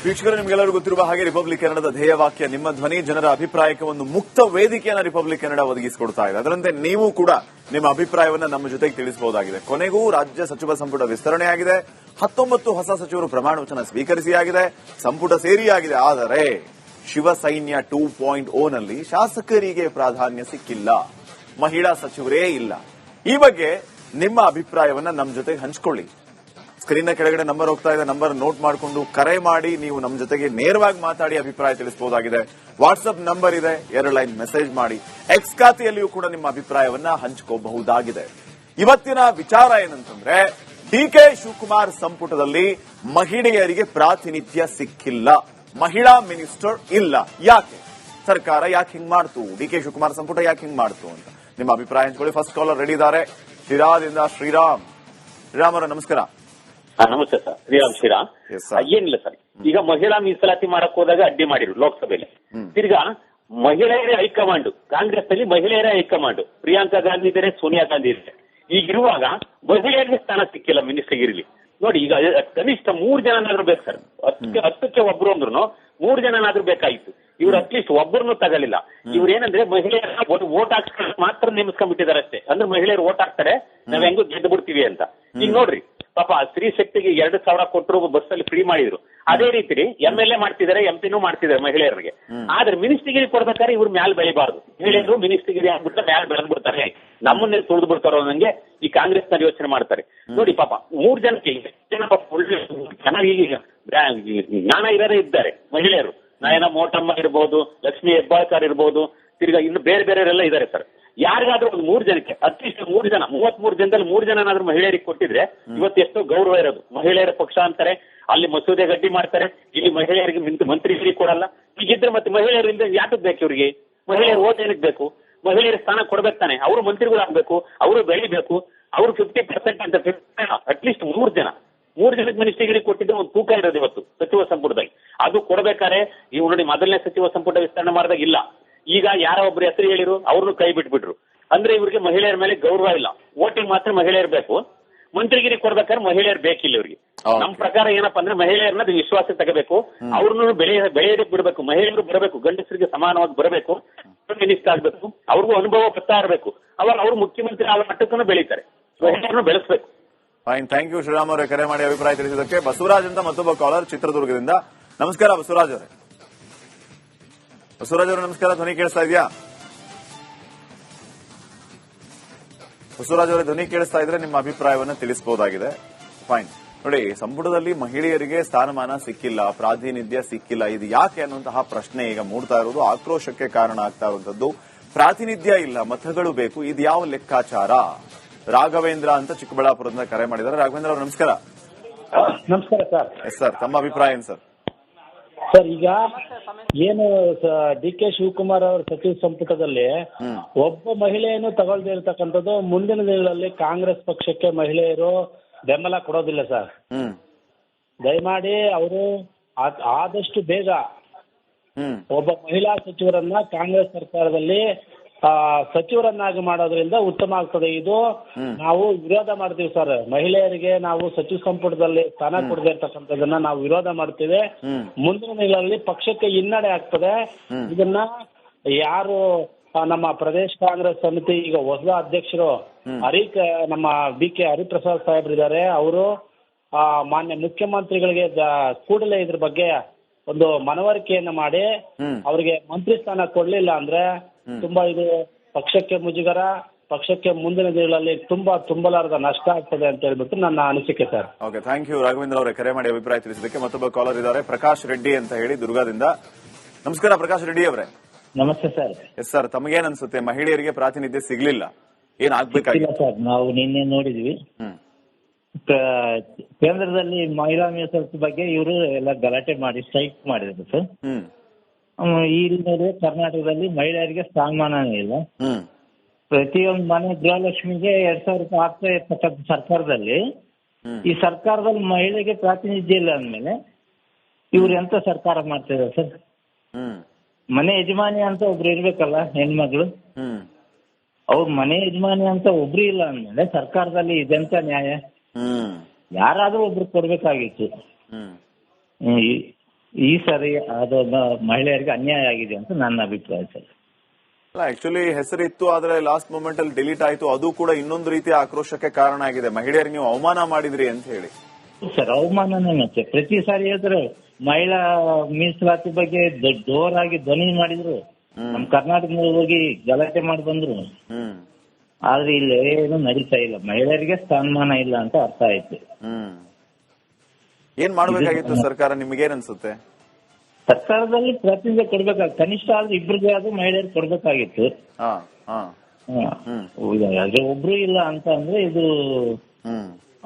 ವೀಕ್ಷಕರು, ನಿಮಗೆಲ್ಲರೂ ಗೊತ್ತಿರುವ ಹಾಗೆ ರಿಪಬ್ಲಿಕ್ ಕನ್ನಡದ ಧ್ಯೇಯವಾಕ್ಯ ನಿಮ್ಮ ಧ್ವನಿ, ಜನರ ಅಭಿಪ್ರಾಯಕ್ಕೆ ಒಂದು ಮುಕ್ತ ವೇದಿಕೆಯನ್ನು ರಿಪಬ್ಲಿಕ್ ಕನ್ನಡ ಒದಗಿಸಿಕೊಡ್ತಾ ಇದೆ. ಅದರಂತೆ ನೀವು ಕೂಡ ನಿಮ್ಮ ಅಭಿಪ್ರಾಯವನ್ನ ನಮ್ಮ ಜೊತೆಗೆ ತಿಳಿಸಬಹುದಾಗಿದೆ. ಕೊನೆಗೂ ರಾಜ್ಯ ಸಚಿವ ಸಂಪುಟ ವಿಸ್ತರಣೆಯಾಗಿದೆ. 19 ಹೊಸ ಸಚಿವರು ಪ್ರಮಾಣ ವಚನ ಸ್ವೀಕರಿಸಿಯಾಗಿದೆ. ಸಂಪುಟ ಸೇರಿಯಾಗಿದೆ. ಆದರೆ ಶಿವಸೈನ್ಯ 2.0 ನಲ್ಲಿ ಶಾಸಕರಿಗೆ ಪ್ರಾಧಾನ್ಯ ಸಿಕ್ಕಿಲ್ಲ. ಮಹಿಳಾ ಸಚಿವರೇ ಇಲ್ಲ. ಈ ಬಗ್ಗೆ ನಿಮ್ಮ ಅಭಿಪ್ರಾಯವನ್ನ ನಮ್ಮ ಜೊತೆಗೆ ಹಂಚಿಕೊಳ್ಳಿ. ಸ್ಕ್ರೀನ್ ಕೆಳಗಡೆ ನಂಬರ್ ಹೋಗ್ತಾ ಇದೆ. ನಂಬರ್ ನೋಟ್ ಮಾಡಿಕೊಂಡು ಕರೆ ಮಾಡಿ ನೀವು ನಮ್ಮ ಜೊತೆಗೆ ನೇರವಾಗಿ ಮಾತಾಡಿ ಅಭಿಪ್ರಾಯ ತಿಳಿಸಬಹುದಾಗಿದೆ. ವಾಟ್ಸ್ಆಪ್ ನಂಬರ್ ಇದೆ, 2 ಲೈನ್ ಮೆಸೇಜ್ ಮಾಡಿ. ಎಕ್ಸ್ ಖಾತೆಯಲ್ಲಿಯೂ ಕೂಡ ನಿಮ್ಮ ಅಭಿಪ್ರಾಯವನ್ನ ಹಂಚಿಕೊಳ್ಳಬಹುದಾಗಿದೆ. ಇವತ್ತಿನ ವಿಚಾರ ಏನಂತಂದ್ರೆ, ಡಿಕೆ ಶಿವಕುಮಾರ್ ಸಂಪುಟದಲ್ಲಿ ಮಹಿಳೆಯರಿಗೆ ಪ್ರಾತಿನಿಧ್ಯ ಸಿಕ್ಕಿಲ್ಲ. ಮಹಿಳಾ ಮಿನಿಸ್ಟರ್ ಇಲ್ಲ. ಯಾಕೆ? ಸರ್ಕಾರ ಯಾಕೆ ಹಿಂಗ್ ಮಾಡ್ತು? ಡಿಕೆ ಶಿವಕುಮಾರ್ ಸಂಪುಟ ಯಾಕೆ ಹಿಂಗ್ ಮಾಡ್ತು ಅಂತ ನಿಮ್ಮ ಅಭಿಪ್ರಾಯ ಹಂಚಿಕೊಳ್ಳಿ. ಫಸ್ಟ್ ಕಾಲರ್ ರೆಡಿ ಇದ್ದಾರೆ, ಶಿರಾದಿಂದ ಶ್ರೀರಾಮ್. ಶ್ರೀರಾಮ್ ಅವರ ನಮಸ್ಕಾರ. ನಮಸ್ತೆ ಸರ್, ಶ್ರೀರಾಮ್. ಏನಿಲ್ಲ ಸರ್, ಈಗ ಮಹಿಳಾ ಮೀಸಲಾತಿ ಮಾಡಕ್ ಹೋದಾಗ ಅಡ್ಡಿ ಮಾಡಿರು ಲೋಕಸಭೆಯಲ್ಲಿ. ತಿರ್ಗಾ ಮಹಿಳೆಯರೇ ಹೈಕಮಾಂಡ್, ಕಾಂಗ್ರೆಸ್ ನಲ್ಲಿ ಮಹಿಳೆಯರೇ ಹೈಕಮಾಂಡ್. ಪ್ರಿಯಾಂಕಾ ಗಾಂಧಿ ಇದ್ದಾರೆ, ಸೋನಿಯಾ ಗಾಂಧಿ ಇದ್ದಾರೆ. ಈಗಿರುವಾಗ ಮಹಿಳೆಯರಿಗೆ ಸ್ಥಾನ ಸಿಕ್ಕಿಲ್ಲ ಮಿನಿಸ್ಟರ್ ಇರಲಿ. ನೋಡಿ, ಈಗ ಕನಿಷ್ಠ 3 ಜನನಾದ್ರೂ ಬೇಕು ಸರ್. 10ಕ್ಕೆ ಒಬ್ರು ಅಂದ್ರೂ 3 ಜನನಾದ್ರೂ ಬೇಕಾಗಿತ್ತು. ಇವ್ರು ಅಟ್ಲೀಸ್ಟ್ ಒಬ್ಬರನ್ನು ತಗಲಿಲ್ಲ. ಇವ್ರು ಏನಂದ್ರೆ ಮಹಿಳೆಯರ ವೋಟ್ ಹಾಕ್ಸ್ಕೊಂಡು ಮಾತ್ರ ನೇಮಿಸ್ಕೊಂಡ್ಬಿಟ್ಟಿದ್ದಾರೆ ಅಷ್ಟೇ. ಅಂದ್ರೆ ಮಹಿಳೆಯರು ವೋಟ್ ಹಾಕ್ತಾರೆ, ನಾವ್ ಹೆಂಗೋ ಗೆದ್ದು ಬಿಡ್ತೀವಿ ಅಂತ. ಈಗ ನೋಡ್ರಿ, ಪಾಪ ಸ್ತ್ರೀ ಶಕ್ತಿಗೆ 2,000 ಕೊಟ್ಟರು, ಬಸ್ ಅಲ್ಲಿ ಫ್ರೀ ಮಾಡಿದ್ರು. ಅದೇ ರೀತಿ MLA ಮಾಡ್ತಿದ್ದಾರೆ, MP ಮಾಡ್ತಿದ್ದಾರೆ ಮಹಿಳೆಯರಿಗೆ. ಆದ್ರೆ ಮಿನಿಸ್ಟ್ರಿಗಿರಿ ಕೊಡ್ಬೇಕಾದ್ರೆ ಇವ್ರು ಮ್ಯಾಲ್ ಬೆಳಿಬಾರ್ದು. ಮಹಿಳೆಯರು ಮಿನಿಸ್ಟ್ರಿಗಿರಿ ಆಗ್ಬಿಟ್ರೆ ಮ್ಯಾಲ್ ಬೆಳೆದ್ಬಿಡ್ತಾರೆ, ನಮ್ಮನ್ನೇ ತುಳಿದು ಬಿಡ್ತಾರೋ ನಂಗೆ ಈ ಕಾಂಗ್ರೆಸ್ ನಲ್ಲಿ ಯೋಚನೆ ಮಾಡ್ತಾರೆ. ನೋಡಿ ಪಾಪ 3 ಜನಕ್ಕೆ ಜನ ಪಾಪ ಒಳ್ಳೆ ಚೆನ್ನಾಗಿ ಜ್ಞಾನ ಇರೋರೇ ಇದ್ದಾರೆ ಮಹಿಳೆಯರು. ನಯನ ಮೋಟಮ್ಮ ಇರ್ಬೋದು, ಲಕ್ಷ್ಮಿ ಹೆಬ್ಬಾಳ್ಕರ್ ಇರ್ಬೋದು, ತಿರ್ಗಾ ಇನ್ನು ಬೇರೆ ಬೇರೆಯವರೆಲ್ಲ ಇದ್ದಾರೆ ಸರ್. ಯಾರಿಗಾದ್ರೂ ಒಂದು 3 ಜನಕ್ಕೆ ಅಟ್ಲೀಸ್ಟ್ 3 ಜನ, 33 ಜನದಲ್ಲಿ 3 ಜನನಾದ್ರೂ ಮಹಿಳೆಯರಿಗೆ ಕೊಟ್ಟಿದ್ರೆ ಇವತ್ತು ಎಷ್ಟೋ ಗೌರವ ಇರೋದು. ಮಹಿಳೆಯರ ಪಕ್ಷ ಅಂತಾರೆ, ಅಲ್ಲಿ ಮಸೂದೆ ಗಡ್ಡಿ ಮಾಡ್ತಾರೆ, ಇಲ್ಲಿ ಮಹಿಳೆಯರಿಗೆ ಮಂತ್ರಿಗಿರಿ ಕೊಡಲ್ಲ. ಈಗಿದ್ರೆ ಮತ್ತೆ ಮಹಿಳೆಯರಿಂದ ಯಾಕೆ ಬೇಕು ಇವ್ರಿಗೆ? ಮಹಿಳೆಯರು ಓಟ್ ಏನಕ್ಕೆ ಬೇಕು? ಮಹಿಳೆಯರ ಸ್ಥಾನ ಕೊಡ್ಬೇಕು ತಾನೆ. ಅವರು ಮಂತ್ರಿಗಳು ಆಗ್ಬೇಕು, ಅವರು ಬೆಳಿಬೇಕು. ಅವರು 50% ಅಂತ ಅಟ್ಲೀಸ್ಟ್ 3 ಜನಕ್ಕೆ ಮಿನಿಸ್ಟ್ರಿಗಿರಿ ಕೊಟ್ಟಿದ್ರೆ ಒಂದು ತೂಕ ಇರೋದು ಇವತ್ತು ಸಚಿವ ಸಂಪುಟದಲ್ಲಿ. ಅದು ಕೊಡ್ಬೇಕಾದ್ರೆ ಇವ್ ನೋಡಿ, ಮೊದಲನೇ ಸಚಿವ ಸಂಪುಟ ವಿಸ್ತರಣೆ ಮಾಡಿದಾಗ ಇಲ್ಲ. ಈಗ ಯಾರೋ ಒಬ್ರು ಹೆಸರು ಹೇಳಿರು, ಅವ್ರನ್ನು ಕೈ ಬಿಟ್ಬಿಟ್ರು. ಅಂದ್ರೆ ಇವರಿಗೆ ಮಹಿಳೆಯರ ಮೇಲೆ ಗೌರವ ಇಲ್ಲ. ವೋಟಿಂಗ್ ಮಾತ್ರ ಮಹಿಳೆಯರು ಬೇಕು, ಮಂತ್ರಿಗಿರಿ ಕೊಡ್ಬೇಕಾದ್ರೆ ಮಹಿಳೆಯರು ಬೇಕಿಲ್ಲ ಇವ್ರಿಗೆ. ನಮ್ ಪ್ರಕಾರ ಏನಪ್ಪಾ ಅಂದ್ರೆ ಮಹಿಳೆಯರನ್ನ ವಿಶ್ವಾಸ ತಗೋಬೇಕು, ಅವ್ರನ್ನು ಬೆಳೆಯೋದಕ್ಕೆ ಬಿಡಬೇಕು. ಮಹಿಳೆಯರು ಬರಬೇಕು, ಗಂಡಸರಿಗೆ ಸಮಾನವಾಗಿ ಬರಬೇಕು, ಮಿನಿಸ್ಟರ್ ಆಗ್ಬೇಕು, ಅವ್ರಿಗೂ ಅನುಭವ ಬರ್ತಾ ಇರಬೇಕು. ಅವಾಗ ಅವರು ಮುಖ್ಯಮಂತ್ರಿ ಅವರ ಮಟ್ಟಕ್ಕೂ ಬೆಳೀತಾರೆ. ಮಹಿಳೆಯರನ್ನು ಬೆಳೆಸಬೇಕು. ಫೈನ್, ಥ್ಯಾಂಕ್ ಯು ಶ್ರೀರಾಮ್ ಅವರೇ ಕರೆ ಮಾಡಿ ಅಭಿಪ್ರಾಯ ತಿಳಿಸಿದ್ದಕ್ಕೆ. ಬಸವರಾಜ್ ಅಂತ ಮತ್ತೊಬ್ಬ ಕಾಲರ್ ಚಿತ್ರದುರ್ಗದಿಂದ. ನಮಸ್ಕಾರ ಬಸವರಾಜ್ ಅವರೇ. ಬಸವರಾಜ್ ಅವರೇ ನಮಸ್ಕಾರ. ಧ್ವನಿ ಕೇಳಿಸ್ತಾ ಇದೆಯಾ? ಬಸವರಾಜ್ ಅವರೇ, ಧ್ವನಿ ಕೇಳಿಸ್ತಾ ಇದ್ರೆ ನಿಮ್ಮ ಅಭಿಪ್ರಾಯವನ್ನು ತಿಳಿಸಬಹುದಾಗಿದೆ. ಫೈನ್. ನೋಡಿ, ಸಂಪುಟದಲ್ಲಿ ಮಹಿಳೆಯರಿಗೆ ಸ್ಥಾನಮಾನ ಸಿಕ್ಕಿಲ್ಲ, ಪ್ರಾತಿನಿಧ್ಯ ಸಿಕ್ಕಿಲ್ಲ. ಇದು ಯಾಕೆ ಅನ್ನುವಂತಹ ಪ್ರಶ್ನೆ ಈಗ ಮೂಡ್ತಾ ಇರೋದು, ಆಕ್ರೋಶಕ್ಕೆ ಕಾರಣ ಆಗ್ತಾ ಇರುವಂತದ್ದು. ಪ್ರಾತಿನಿಧ್ಯ ಇಲ್ಲ, ಮತಗಳು ಬೇಕು, ಇದು ಯಾವ ಲೆಕ್ಕಾಚಾರ? ರಾಘವೇಂದ್ರ ಅಂತ ಚಿಕ್ಕಬಳ್ಳಾಪುರದಿಂದ ಕರೆ ಮಾಡಿದ್ದಾರೆ. ರಾಘವೇಂದ್ರ ಅವರು ನಮಸ್ಕಾರ. ನಮಸ್ಕಾರ ಸರ್. ಎಸ್ ಸರ್, ತಮ್ಮ ಅಭಿಪ್ರಾಯ ಏನು ಸರ್? ಸರ್, ಈಗ ಏನು ಡಿಕೆ ಶಿವಕುಮಾರ್ ಅವರ ಸಚಿವ ಸಂಪುಟದಲ್ಲಿ ಒಬ್ಬ ಮಹಿಳೆಯನ್ನು ತಗೊಳ್ದೇ ಇರತಕ್ಕಂಥದ್ದು ಮುಂದಿನ ದಿನಗಳಲ್ಲಿ ಕಾಂಗ್ರೆಸ್ ಪಕ್ಷಕ್ಕೆ ಮಹಿಳೆಯರು ಬೆಂಬಲ ಕೊಡೋದಿಲ್ಲ ಸರ್. ದಯಮಾಡಿ ಅವರು ಆದಷ್ಟು ಬೇಗ ಒಬ್ಬ ಮಹಿಳಾ ಸಚಿವರನ್ನ ಕಾಂಗ್ರೆಸ್ ಸರ್ಕಾರದಲ್ಲಿ ಸಚಿವರನ್ನಾಗಿ ಮಾಡೋದ್ರಿಂದ ಉತ್ತಮ ಆಗ್ತದೆ. ಇದು ನಾವು ವಿರೋಧ ಮಾಡ್ತೀವಿ ಸರ್. ಮಹಿಳೆಯರಿಗೆ ನಾವು ಸಚಿವ ಸಂಪುಟದಲ್ಲಿ ಸ್ಥಾನ ಕೊಡದೇ ಇರ್ತಕ್ಕಂಥದ್ದನ್ನ ನಾವು ವಿರೋಧ ಮಾಡ್ತೀವಿ. ಮುಂದಿನ ದಿನಗಳಲ್ಲಿ ಪಕ್ಷಕ್ಕೆ ಹಿನ್ನಡೆ ಆಗ್ತದೆ. ಇದನ್ನ ಯಾರು ನಮ್ಮ ಪ್ರದೇಶ ಕಾಂಗ್ರೆಸ್ ಸಮಿತಿ ಈಗ ಹೊಸ ಅಧ್ಯಕ್ಷರು ನಮ್ಮ BK ಹರಿಪ್ರಸಾದ್ ಸಾಹೇಬ್ರಿದ್ದಾರೆ. ಅವರು ಮಾನ್ಯ ಮುಖ್ಯಮಂತ್ರಿಗಳಿಗೆ ಕೂಡಲೇ ಇದ್ರ ಬಗ್ಗೆ ಒಂದು ಮನವರಿಕೆಯನ್ನ ಮಾಡಿ ಅವರಿಗೆ ಮಂತ್ರಿ ಸ್ಥಾನ ಕೊಡ್ಲಿಲ್ಲ ಅಂದ್ರೆ ತುಂಬಾ ಇದು ಪಕ್ಷಕ್ಕೆ ಮುಜುಗರ, ಪಕ್ಷಕ್ಕೆ ಮುಂದಿನ ದಿನಗಳಲ್ಲಿ ತುಂಬಲಾರದ ನಷ್ಟ ಆಗ್ತದೆ ಅಂತ ಹೇಳ್ಬಿಟ್ಟು ನನ್ನ ಅನಿಸಿಕೆ sir. Okay, thank you Raghavendra ಅವರೇ ಕರೆ ಮಾಡಿ ಅಭಿಪ್ರಾಯ ತಿಳಿಸಿದ್ದಕ್ಕೆ. ಮತ್ತೊಬ್ಬ ಕಾಲರ್ ಇದ್ದಾರೆ, ಪ್ರಕಾಶ್ ರೆಡ್ಡಿ ಅಂತ ಹೇಳಿ ದುರ್ಗಾದಿಂದ. ನಮಸ್ಕಾರ ಪ್ರಕಾಶ್ ರೆಡ್ಡಿ ಅವರೇ. ನಮಸ್ತೆ ಸರ್. ಎಸ್ ಸರ್, ತಮಗೇನ್ ಅನ್ಸುತ್ತೆ? ಮಹಿಳೆಯರಿಗೆ ಪ್ರಾತಿನಿಧ್ಯ ಸಿಗ್ಲಿಲ್ಲ, ಏನ್ ಆಗ್ಬೇಕಾಗಿಲ್ಲ ಸರ್? ನಾವು ನಿನ್ನೆ ನೋಡಿದ್ವಿ, ಕೇಂದ್ರದಲ್ಲಿ ಮಹಿಳಾ ಮೀಸಲಾತಿ ಬಗ್ಗೆ ಇವರು ಎಲ್ಲ ಗಲಾಟೆ ಮಾಡಿ ಸ್ಟ್ರೈಕ್ ಮಾಡಿದ್ರು ಸರ್. ಈ ಮೇಲೆ ಕರ್ನಾಟಕದಲ್ಲಿ ಮಹಿಳೆಯರಿಗೆ ಸ್ಥಾನಮಾನ ಇಲ್ಲ. ಪ್ರತಿಯೊಂದು ಮನೆ ಗೃಹಲಕ್ಷ್ಮಿಗೆ 2,000 ರೂಪಾಯಿ ಆಗ್ತಾ ಇರ್ತಕ್ಕಂಥ ಸರ್ಕಾರದಲ್ಲಿ ಈ ಸರ್ಕಾರದಲ್ಲಿ ಮಹಿಳೆಗೆ ಪ್ರಾತಿನಿಧ್ಯ ಇಲ್ಲ ಅಂದ್ಮೇಲೆ ಇವ್ರು ಎಂತ ಸರ್ಕಾರ ಮಾಡ್ತಿದ್ದಾರೆ ಸರ್? ಮನೆ ಯಜಮಾನಿ ಅಂತ ಒಬ್ರು ಇರ್ಬೇಕಲ್ಲ ಹೆಣ್ಮಗಳು, ಅವ್ರ ಮನೆ ಯಜಮಾನಿ ಅಂತ ಒಬ್ರು ಇಲ್ಲ ಅಂದ್ಮೇಲೆ ಸರ್ಕಾರದಲ್ಲಿ ಇದೆಂತ ನ್ಯಾಯ? ಯಾರಾದ್ರೂ ಒಬ್ರು ಕೊಡ್ಬೇಕಾಗಿತ್ತು. ಈ ಸಾರಿ ಅದು ಮಹಿಳೆಯರಿಗೆ ಅನ್ಯಾಯ ಆಗಿದೆ ಅಂತ ನನ್ನ ಅಭಿಪ್ರಾಯ ಸರ್. ಅಲ್ಲ, ಆಕ್ಚುಲಿ ಹೆಸರಿತ್ತು, ಆದ್ರೆ ಲಾಸ್ಟ್ ಮೂಮೆಂಟ್ ಅಲ್ಲಿ ಡಿಲೀಟ್ ಆಯ್ತು. ಅದು ಕೂಡ ಇನ್ನೊಂದು ರೀತಿಯ ಆಕ್ರೋಶಕ್ಕೆ ಕಾರಣ ಆಗಿದೆ. ಮಹಿಳೆಯರಿಗೆ ನೀವು ಅವಮಾನ ಮಾಡಿದ್ರಿ ಅಂತ ಹೇಳಿ. ಸರ್, ಅವಮಾನನೇ ಮತ್ತೆ ಪ್ರತಿ ಸಾರಿ ಹೇಳಿದ್ರೆ ಮಹಿಳಾ ಮೀಸಲಾತಿ ಬಗ್ಗೆ ಜೋರಾಗಿ ಧ್ವನಿ ಮಾಡಿದ್ರು. ನಮ್ಮ ಕರ್ನಾಟಕದಲ್ಲಿ ಹೋಗಿ ಗಲಾಟೆ ಮಾಡಿ ಬಂದ್ರು. ಆದ್ರೆ ಇಲ್ಲಿ ಏನು ನಡೀತಾ ಇಲ್ಲ. ಮಹಿಳೆಯರಿಗೆ ಸ್ಥಾನಮಾನ ಇಲ್ಲ ಅಂತ ಅರ್ಥ ಆಯ್ತು. ಏನ್ ಮಾಡ್ಬೇಕಾಗಿತ್ತು ಸರ್ಕಾರ, ನಿಮ್ಗೇನ್ ಅನ್ಸುತ್ತೆ? ಸರ್ಕಾರದಲ್ಲಿ ಪ್ರಾತಿನಿಧ್ಯ ಕೊಡ್ಬೇಕಾಗಿತ್ತು. ಕನಿಷ್ಠ ಆದ್ರೂ ಇಬ್ಬರಿಗೆ ಆದ್ರೂ ಮಹಿಳೆಯರಿಗೆ ಕೊಡ್ಬೇಕಾಗಿತ್ತು. ಅದೇ ಒಬ್ರು ಇಲ್ಲ ಅಂತ ಅಂದ್ರೆ ಇದು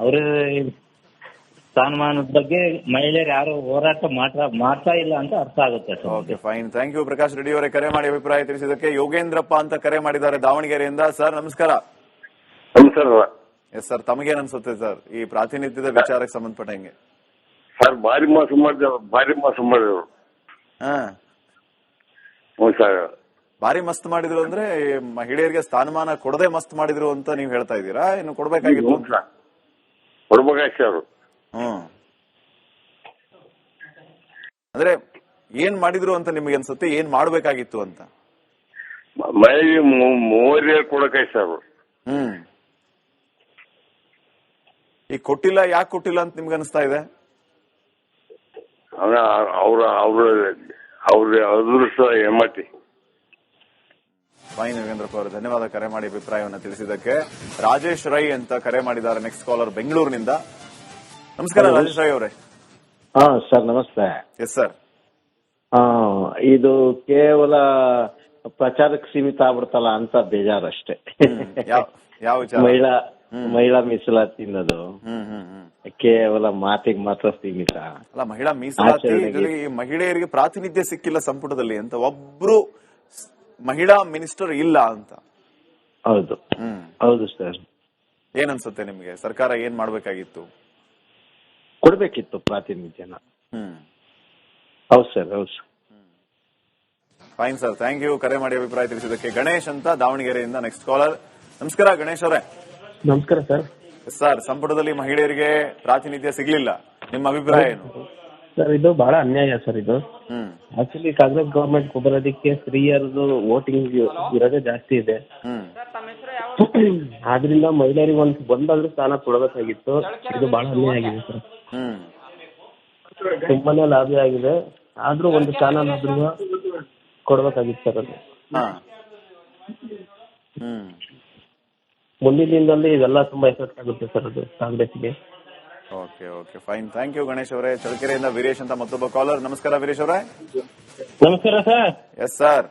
ಅವರ ಸ್ಥಾನಮಾನದ ಬಗ್ಗೆ ಮಹಿಳೆಯರು ಯಾರು ಹೋರಾಟ ಮಾಡ್ತಾ ಇಲ್ಲ ಅಂತ ಅರ್ಥ ಆಗುತ್ತೆ sir. Okay, fine. Thank you Prakash Reddy ಅವರೇ ಕರೆ ಮಾಡಿ ಅಭಿಪ್ರಾಯ ತಿಳಿಸಿದಕ್ಕೆ. ಯೋಗೇಂದ್ರಪ್ಪ ಅಂತ ಕರೆ ಮಾಡಿದ್ದಾರೆ ದಾವಣಗೆರೆಯಿಂದ. ಸರ್ ನಮಸ್ಕಾರ. ನಮಸ್ಕಾರ. ಎಸ್ ಸರ್, ತಮಗೇನ್ ಅನ್ಸುತ್ತೆ ಸರ್ ಈ ಪ್ರಾತಿನಿಧ್ಯದ ವಿಚಾರಕ್ಕೆ ಸಂಬಂಧಪಟ್ಟಂಗೆ? ಸರ್, ಭಾರಿ ಮೋಸ ಮಾಡಿದ್ರು. ಭಾರಿ ಮಸ್ತ್ ಮಾಡಿದ್ರು ಅಂದ್ರೆ ಮಹಿಳೆಯರಿಗೆ ಸ್ಥಾನಮಾನ ಕೊಡದೆ ಮಸ್ತ್ ಮಾಡಿದ್ರು ಅಂತ ನೀವು ಹೇಳ್ತಾ ಇದ್ದೀರಾ? ಇನ್ನು ಕೊಡ್ಬೇಕಾಗಿತ್ತು? ಕೊಡ್ಬೇಕಾಯ್ತು ಅವರು. ಅಂದ್ರೆ ಏನ್ ಮಾಡಿದ್ರು ಅಂತ ನಿಮ್ಗೆ ಅನ್ಸುತ್ತೆ? ಏನ್ ಮಾಡ್ಬೇಕಾಗಿತ್ತು ಅಂತ? ಮಹಿಳೆಗೆ 3000 ಕೊಡಕಾಯ್ತು ಸರ್. ಈಗ ಕೊಟ್ಟಿಲ್ಲ, ಯಾಕೆ ಕೊಟ್ಟಿಲ್ಲ ಅಂತ ನಿಮ್ಗೆ ಅನಿಸ್ತಾ ಇದೆ? ಅವ್ರ ಅದೃಷ್ಟ ಹೆಮ್ಮತಿ. ಫೈನ್ ಯೋಗೇಂದ್ರಪ್ಪ ಅವರು, ಧನ್ಯವಾದ ಕರೆ ಮಾಡಿ ಅಭಿಪ್ರಾಯವನ್ನು ತಿಳಿಸಿದ್ದಕ್ಕೆ. ರಾಜೇಶ್ ರೈ ಅಂತ ಕರೆ ಮಾಡಿದ್ದಾರೆ, ನೆಕ್ಸ್ಟ್ ಕಾಲರ್ ಬೆಂಗಳೂರಿನಿಂದ. ನಮಸ್ಕಾರ ರಾಜೇಶ್ ರೈ ಅವರೇ. ಸರ್ ನಮಸ್ತೆ. Yes sir. ಇದು ಕೇವಲ ಪ್ರಚಾರಕ್ಕೆ ಸೀಮಿತ ಆಗ್ಬಿಡ್ತಲ್ಲ ಅಂತ ಬೇಜಾರಷ್ಟೇ. ಯಾವ ವಿಚಾರ? ಮಹಿಳಾ ಮೀಸಲಾತಿ ಅನ್ನೋದು ಕೇವಲ ಮಾತಿಗೆ ಮಾತ್ರ ಸೀಮಿತ ಅಲ್ಲ. ಮಹಿಳಾ ಮೀಸಲಾತಿ ಮಹಿಳೆಯರಿಗೆ ಪ್ರಾತಿನಿಧ್ಯ ಸಿಕ್ಕಿಲ್ಲ ಸಂಪುಟದಲ್ಲಿ ಅಂತ ಒಬ್ರು ಮಹಿಳಾ ಮಿನಿಸ್ಟರ್ ಇಲ್ಲ ಅಂತ. ಹೌದು ಹೌದು ಸರ್. ಏನನ್ಸುತ್ತೆ ನಿಮ್ಗೆ? ಸರ್ಕಾರ ಏನ್ ಮಾಡ್ಬೇಕಾಗಿತ್ತು? ಕೊಡ್ಬೇಕಿತ್ತು ಪ್ರಾತಿನಿಧ್ಯನ. ಹೌದು ಸರ್, ಹೌದು sir. Fine sir, thank you ಕರೆ ಮಾಡಿ ಅಭಿಪ್ರಾಯ ತಿಳಿಸಿದ್ದಕ್ಕೆ. ಗಣೇಶ್ ಅಂತ ದಾವಣಗೆರೆಯಿಂದ ನೆಕ್ಸ್ಟ್ ಕಾಲರ್. ನಮಸ್ಕಾರ ಗಣೇಶ್ ಅವರೇ. ನಮಸ್ಕಾರ ಸರ್. ಸರ್, ಸಂಪುಟದಲ್ಲಿ ಮಹಿಳೆಯರಿಗೆ ಪ್ರಾತಿನಿಧ್ಯ ಸಿಗ್ಲಿಲ್ಲ, ನಿಮ್ಮ ಅಭಿಪ್ರಾಯ ಏನು? ಸರ್, ಇದು ಬಹಳ ಅನ್ಯಾಯ ಸರ್. ಇದು ಆಕ್ಚುಲಿ ಕಾಂಗ್ರೆಸ್ ಗವರ್ಮೆಂಟ್ ಬರೋದಕ್ಕೆ ಸ್ತ್ರೀಯರದು ವೋಟಿಂಗ್ ಇರೋದೇ ಜಾಸ್ತಿ ಇದೆ. ಆದ್ರಿಂದ ಮಹಿಳೆಯರಿಗೆ ಒಂದಾದ್ರೂ ಸ್ಥಾನ ಕೊಡಬೇಕಾಗಿತ್ತು. ಇದು ಬಹಳ ಅನ್ಯಾಯ ಆಗಿದೆ ಸರ್. ತುಂಬಾನೇ ಲಾಭ ಆಗಿದೆ. ಆದ್ರೂ ಒಂದು ಸ್ಥಾನನಾದ್ರೂ ಕೊಡ್ಬೇಕಾಗಿತ್ತು ಸರ್. ಅದು ಮುಂದಿನ ದಿನದಲ್ಲಿ ಇದೆಲ್ಲ ತುಂಬಾ ಎಫೆಕ್ಟ್ ಆಗುತ್ತೆ ಸರ್ ಅದು ಕಾಂಗ್ರೆಸ್ಗೆ. Okay okay, fine. Thank you Ganesh ಅವರೇ. ಚಳ್ಳಕೆರೆಯಿಂದ ವೀರೇಶ್ ಅಂತ ಮತ್ತೊಬ್ಬ ಕಾಲರ್. ನಮಸ್ಕಾರ ವೀರೇಶ್ ಅವರೇ. ನಮಸ್ಕಾರ ಸರ್. Yes sir.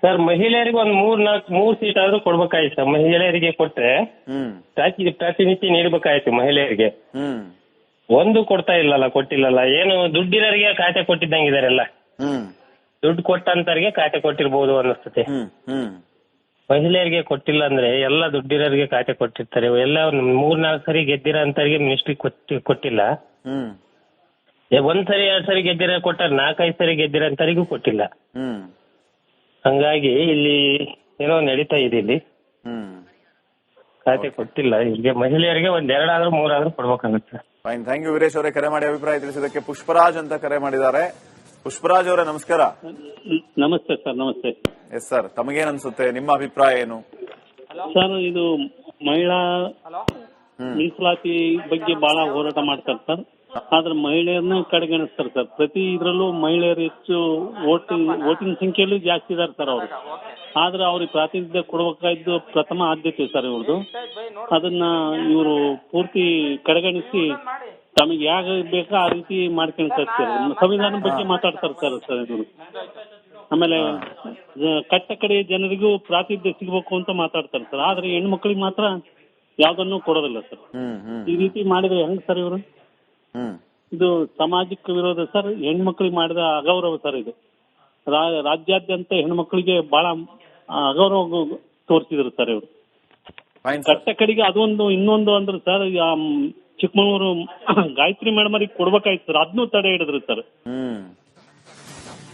ಸರ್, ಮಹಿಳೆಯರಿಗೆ ಒಂದು 3 ಸೀಟ್ ಆದ್ರೂ ಕೊಡ್ಬೇಕಾಯ್ತು ಸರ್. ಮಹಿಳೆಯರಿಗೆ ಕೊಟ್ರೆ ಪ್ರಾತಿನಿಧ್ಯ ನೀಡಬೇಕಾಯ್ತು ಮಹಿಳೆಯರಿಗೆ. ಒಂದು ಕೊಡ್ತಾ ಇಲ್ಲಲ್ಲ, ಕೊಟ್ಟಿಲ್ಲಲ್ಲ. ಏನು ದುಡ್ಡಿರೋರಿಗೆ ಖಾತೆ ಕೊಟ್ಟಿದ್ದಂಗಿದಾರೆಲ್ಲ. ದುಡ್ಡು ಕೊಟ್ಟಂತವ್ರಿಗೆ ಖಾತೆ ಕೊಟ್ಟಿರ್ಬೋದು ಅನ್ನಿಸ್ತದೆ. ಮಹಿಳೆಯರಿಗೆ ಕೊಟ್ಟಿಲ್ಲ ಅಂದ್ರೆ ಎಲ್ಲ ದುಡ್ಡಿರೋರಿಗೆ ಖಾತೆ ಕೊಟ್ಟಿರ್ತಾರೆ. ಎಲ್ಲ 3-4 ಸರಿ ಗೆದ್ದಿರೋ ಅಂತವ್ರಿಗೆ ಮಿನಿಸ್ಟ್ರಿ ಕೊಟ್ಟಿಲ್ಲ. ಒಂದ್ ಸರಿ 2 ಸರಿ ಗೆದ್ದಿರೋ ಕೊಟ್ಟಾರ, 4-5 ಸರಿ ಗೆದ್ದಿರೋ ಅಂತವ್ರಿಗೂ ಕೊಟ್ಟಿಲ್ಲ. ಹಂಗಾಗಿ ಇಲ್ಲಿ ಏನೋ ನಡೀತಾ ಇದೆ. ಇಲ್ಲಿ ಖಾತೆ ಕೊಟ್ಟಿಲ್ಲ. ಈಗ ಮಹಿಳೆಯರಿಗೆ 1-2 ಆದ್ರೂ 3 ಆದ್ರೂ ಕೊಡ್ಬೇಕಾಗುತ್ತೆ. ಫೈನ್, ಥ್ಯಾಂಕ್ ಯು ವೀರೇಶ್ ಅವರೇ ಕರೆ ಮಾಡಿ ಅಭಿಪ್ರಾಯ ತಿಳಿಸಿದ್ದಕ್ಕೆ. ಪುಷ್ಪರಾಜ್ ಅಂತ ಕರೆ ಮಾಡಿದ್ದಾರೆ. ಪುಷ್ಪರಾಜ್ ಅವರೇ ನಮಸ್ಕಾರ. ನಮಸ್ತೆ ಸರ್. ನಮಸ್ತೆ. ಎಸ್ ಸರ್, ತಮಗೇನ್ ಅನ್ಸುತ್ತೆ? ನಿಮ್ಮ ಅಭಿಪ್ರಾಯ ಏನು? ಸರ್, ಇದು ಮಹಿಳಾ ಮೀಸಲಾತಿ ಬಗ್ಗೆ ಬಹಳ ಹೋರಾಟ ಮಾಡ್ತಾರೆ ಸರ್. ಆದ್ರೆ ಮಹಿಳೆಯರನ್ನ ಕಡೆಗಣಿಸ್ತಾರೆ ಸರ್. ಪ್ರತಿ ಇದ್ರಲ್ಲೂ ಮಹಿಳೆಯರು ಹೆಚ್ಚು ವೋಟಿಂಗ್ ಸಂಖ್ಯೆಯಲ್ಲೂ ಜಾಸ್ತಿ ಇದಾರೆ ಸರ್ ಅವರು. ಆದ್ರೆ ಅವ್ರಿಗೆ ಪ್ರಾತಿನಿಧ್ಯ ಕೊಡಬೇಕಾದ್ದು ಪ್ರಥಮ ಆದ್ಯತೆ ಸರ್ ಇವ್ರದ್ದು. ಅದನ್ನ ಇವರು ಪೂರ್ತಿ ಕಡೆಗಣಿಸಿ ತಮಗೆ ಯಾಗ ಬೇಕಾ ಆ ರೀತಿ ಮಾಡ್ಕೊಂತಾರೆ ಸರ್. ಸಂವಿಧಾನ ಬಗ್ಗೆ ಮಾತಾಡ್ತಾರೆ ಸರ್ ಇವರು. ಆಮೇಲೆ ಕಟ್ಟ ಕಡೆ ಜನರಿಗೂ ಪ್ರಾತಿನಿಧ್ಯ ಸಿಗಬೇಕು ಅಂತ ಮಾತಾಡ್ತಾರೆ ಸರ್. ಆದ್ರೆ ಹೆಣ್ಮಕ್ಳಿಗೆ ಮಾತ್ರ ಯಾವ್ದನ್ನು ಕೊಡೋದಿಲ್ಲ ಸರ್. ಈ ರೀತಿ ಮಾಡಿದ್ರೆ ಹೆಂಗ್ ಸರ್ ಇವರು? ಇದು ಸಮಾಜಕ್ಕೆ ವಿರೋಧ ಸರ್. ಹೆಣ್ಮಕ್ಳಿಗೆ ಮಾಡಿದ ಅಗೌರವ ಸರ್ ಇದು. ರಾಜ್ಯಾದ್ಯಂತ ಹೆಣ್ಮಕ್ಳಿಗೆ ಬಹಳ ಅಗೌರವ ತೋರಿಸಿದ್ರು ಸರ್ ಇವರು. ಕಟ್ಟ ಕಡೆಗೆ ಅದೊಂದು ಇನ್ನೊಂದು ಅಂದ್ರೆ ಸರ್, ಚಿಕ್ಕಮಗಳೂರು ಗಾಯತ್ರಿ ಮೇಡಮ್ ಅವ್ರಿಗೆ ಕೊಡ್ಬೇಕಾಯ್ತು ಸರ್. ಅದನ್ನೂ ತಡೆ ಹಿಡಿದ್ರು ಸರ್.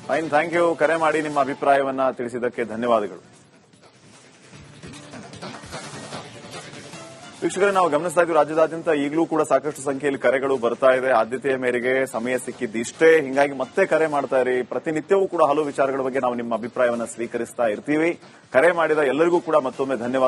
ಫೈನ್, ಥ್ಯಾಂಕ್ ಯು ಕರೆ ಮಾಡಿ ನಿಮ್ಮ ಅಭಿಪ್ರಾಯವನ್ನ ತಿಳಿಸಿದ್ದಕ್ಕೆ ಧನ್ಯವಾದಗಳು. ವೀಕ್ಷಕರೇ, ನಾವು ಗಮನಿಸ್ತಾ ಇದ್ದೀವಿ ರಾಜ್ಯದಾದ್ಯಂತ ಈಗಲೂ ಕೂಡ ಸಾಕಷ್ಟು ಸಂಖ್ಯೆಯಲ್ಲಿ ಕರೆಗಳು ಬರ್ತಾ ಇದೆ. ಆದ್ಯತೆಯ ಮೇರೆಗೆ ಸಮಯ ಸಿಕ್ಕಿದ್ದಿಷ್ಟೇ, ಹಿಂಗಾಗಿ ಮತ್ತೆ ಕರೆ ಮಾಡ್ತಾ ಇರಿ. ಪ್ರತಿನಿತ್ಯವೂ ಕೂಡ ಹಲವು ವಿಚಾರಗಳ ಬಗ್ಗೆ ನಾವು ನಿಮ್ಮ ಅಭಿಪ್ರಾಯವನ್ನು ಸ್ವೀಕರಿಸ್ತಾ ಇರ್ತೀವಿ. ಕರೆ ಮಾಡಿದ ಎಲ್ಲರಿಗೂ ಕೂಡ ಮತ್ತೊಮ್ಮೆ ಧನ್ಯವಾದ.